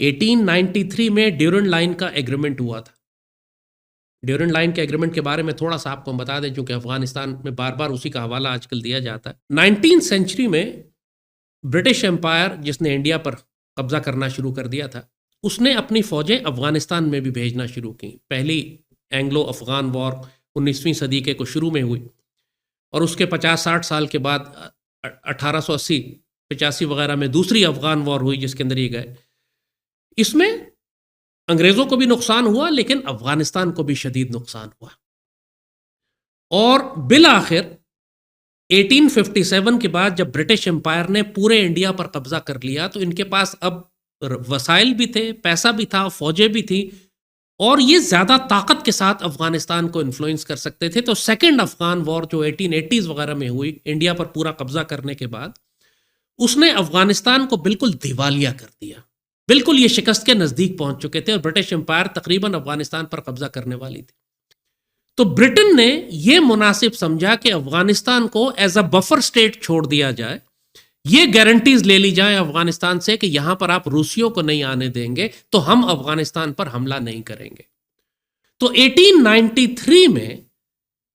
1893 میں Durand line کا agreement ہوا تھا. ڈیورنڈ لائن کے ایگریمنٹ کے بارے میں تھوڑا سا آپ کو بتا دیں چونکہ افغانستان میں بار بار اسی کا حوالہ آج کل دیا جاتا ہے. 19 سینچری میں برٹش امپائر جس نے انڈیا پر قبضہ کرنا شروع کر دیا تھا اس نے اپنی فوجیں افغانستان میں بھی بھیجنا شروع کی. پہلی اینگلو افغان وار 19ویں صدی کے کو شروع میں ہوئی اور اس کے 50-60 سال کے بعد 1880-85 وغیرہ میں دوسری افغان وار ہوئی جس کے اندر یہ گئے. اس میں انگریزوں کو بھی نقصان ہوا لیکن افغانستان کو بھی شدید نقصان ہوا. اور بالآخر 1857 کے بعد جب برٹش امپائر نے پورے انڈیا پر قبضہ کر لیا تو ان کے پاس اب وسائل بھی تھے, پیسہ بھی تھا, فوجیں بھی تھی اور یہ زیادہ طاقت کے ساتھ افغانستان کو انفلوئنس کر سکتے تھے. تو سیکنڈ افغان وار جو 1880s وغیرہ میں ہوئی انڈیا پر پورا قبضہ کرنے کے بعد اس نے افغانستان کو بالکل دیوالیہ کر دیا. بالکل یہ شکست کے نزدیک پہنچ چکے تھے اور برٹش امپائر تقریباً افغانستان پر قبضہ کرنے والی تھی. تو برٹن نے یہ مناسب سمجھا کہ افغانستان کو ایز اے بفر سٹیٹ چھوڑ دیا جائے, یہ گارنٹیز لے لی جائیں افغانستان سے کہ یہاں پر آپ روسیوں کو نہیں آنے دیں گے تو ہم افغانستان پر حملہ نہیں کریں گے. تو 1893 میں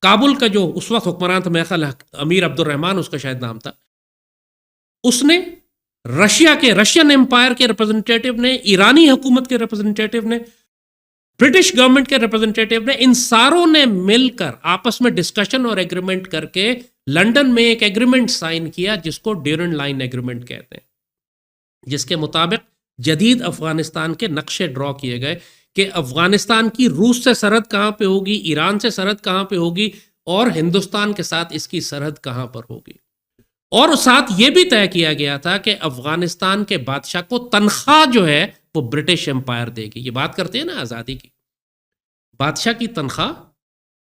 کابل کا جو اس وقت حکمران تھا, میرا خیال امیر عبد الرحمان اس کا شاید نام تھا, اس نے رشین امپائر کے ریپرزنٹیٹیو نے, ایرانی حکومت کے ریپرزنٹیٹیو نے, برٹش گورنمنٹ کے ریپرزنٹیٹیو نے, ان ساروں نے مل کر آپس میں ڈسکشن اور ایگریمنٹ کر کے لنڈن میں ایک ایگریمنٹ سائن کیا جس کو ڈیورنڈ لائن ایگریمنٹ کہتے ہیں, جس کے مطابق جدید افغانستان کے نقشے ڈرا کیے گئے کہ افغانستان کی روس سے سرحد کہاں پہ ہوگی, ایران سے سرحد کہاں پہ ہوگی اور ہندوستان کے ساتھ اس کی سرحد کہاں پر ہوگی. اور ساتھ یہ بھی طے کیا گیا تھا کہ افغانستان کے بادشاہ کو تنخواہ جو ہے وہ برٹش امپائر دے گی. یہ بات کرتے ہیں نا آزادی کی, بادشاہ کی تنخواہ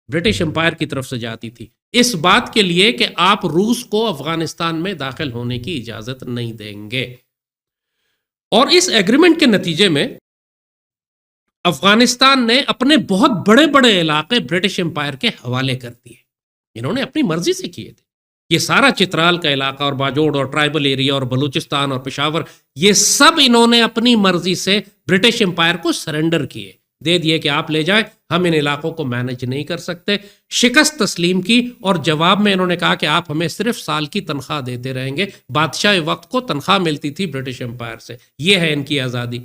برٹش امپائر کی طرف سے جاتی تھی اس بات کے لیے کہ آپ روس کو افغانستان میں داخل ہونے کی اجازت نہیں دیں گے. اور اس ایگریمنٹ کے نتیجے میں افغانستان نے اپنے بہت بڑے بڑے علاقے برٹش امپائر کے حوالے کر دیے. انہوں نے اپنی مرضی سے کیے تھے. یہ سارا چترال کا علاقہ اور باجوڑ اور ٹرائبل ایریا اور بلوچستان اور پشاور, یہ سب انہوں نے اپنی مرضی سے برٹش امپائر کو سرنڈر کیے, دے دیے کہ آپ لے جائیں, ہم ان علاقوں کو مینج نہیں کر سکتے. شکست تسلیم کی اور جواب میں انہوں نے کہا کہ آپ ہمیں صرف سال کی تنخواہ دیتے رہیں گے. بادشاہ وقت کو تنخواہ ملتی تھی برٹش امپائر سے. یہ ہے ان کی آزادی.